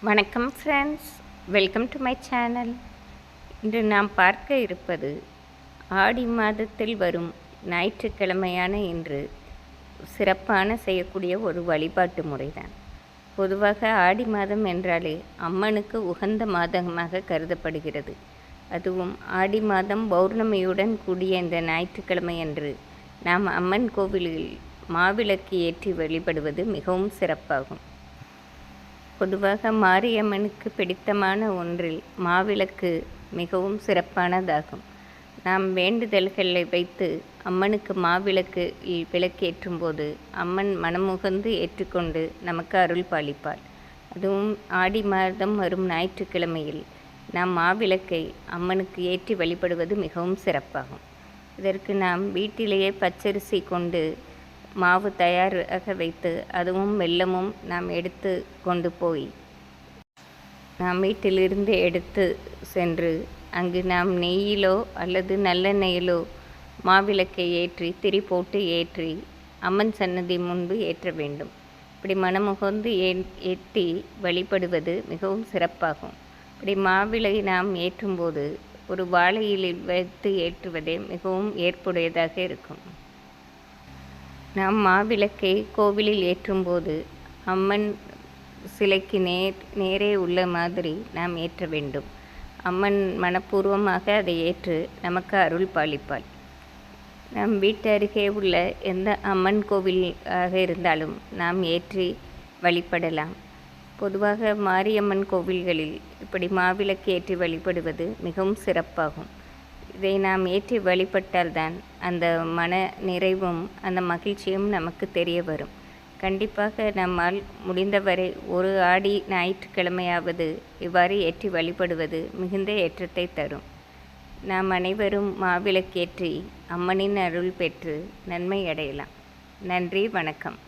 வணக்கம் friends, welcome to my channel. இன்று நாம் பார்க்க இருப்பது ஆடி மாதத்தில் வரும் ஞாயிற்றுக்கிழமையான இன்று சிறப்பான செய்யக்கூடிய ஒரு வழிபாட்டு முறைதான். பொதுவாக ஆடி மாதம் என்றாலே அம்மனுக்கு உகந்த மாதமாக கருதப்படுகிறது. அதுவும் ஆடி மாதம் பௌர்ணமியுடன் கூடிய இந்த ஞாயிற்றுக்கிழமை அன்று நாம் அம்மன் கோவிலில் மாவிளக்கு ஏற்றி வழிபடுவது மிகவும் சிறப்பாகும். பொதுவாக மாரியம்மனுக்கு பிடித்தமான ஒன்றில் மாவிளக்கு மிகவும் சிறப்பானதாகும். நாம் வேண்டுதல்களை வைத்து அம்மனுக்கு மாவிளக்கு விளக்கேற்றும் போது அம்மன் மனமுகந்து ஏற்றுக்கொண்டு நமக்கு அருள் பாலிப்பாள். அதுவும் ஆடி மாதம் வரும் ஞாயிற்றுக்கிழமையில் நாம் மாவிளக்கை அம்மனுக்கு ஏற்றி வழிபடுவது மிகவும் சிறப்பாகும். இதற்கு நாம் வீட்டிலேயே பச்சரிசி கொண்டு மாவு தயாராக வைத்து அதுவும் வெல்லமும் நாம் எடுத்து கொண்டு போய் நாம் வீட்டிலிருந்து எடுத்து சென்று அங்கு நாம் நெய்யிலோ அல்லது நல்லெண்ணெயிலோ மாவிளக்கை ஏற்றி திரி போட்டு ஏற்றி அம்மன் சன்னதி முன்பு ஏற்ற வேண்டும். இப்படி மனமுகந்து ஏற்றி வழிபடுவது மிகவும் சிறப்பாகும். இப்படி மாவிளை நாம் ஏற்றும்போது ஒரு வாழையிலில் வைத்து ஏற்றுவதே மிகவும் ஏற்புடையதாக இருக்கும். நாம் மாவிளக்கை கோவிலில் ஏற்றும்போது அம்மன் சிலைக்கு நேரே உள்ள மாதிரி நாம் ஏற்ற வேண்டும். அம்மன் மனப்பூர்வமாக அதை ஏற்று நமக்கு அருள் பாலிப்பாள். நம் வீட்டு அருகே உள்ள எந்த அம்மன் கோவிலாக இருந்தாலும் நாம் ஏற்றி வழிபடலாம். பொதுவாக மாரியம்மன் கோவில்களில் இப்படி மாவிளக்கு ஏற்றி வழிபடுவது மிகவும் சிறப்பாகும். இதை நாம் ஏற்றி வழிபட்டால்தான் அந்த மன நிறைவும் அந்த மகிழ்ச்சியும் நமக்கு தெரிய வரும். கண்டிப்பாக நம்மால் முடிந்தவரை ஒரு ஆடி ஞாயிற்றுக்கிழமையாவது இவ்வாறு ஏற்றி வழிபடுவது மிகுந்த ஏற்றத்தை தரும். நாம் அனைவரும் மாவிளக்கேற்றி அம்மனின் அருள் பெற்று நன்மை அடையலாம். நன்றி, வணக்கம்.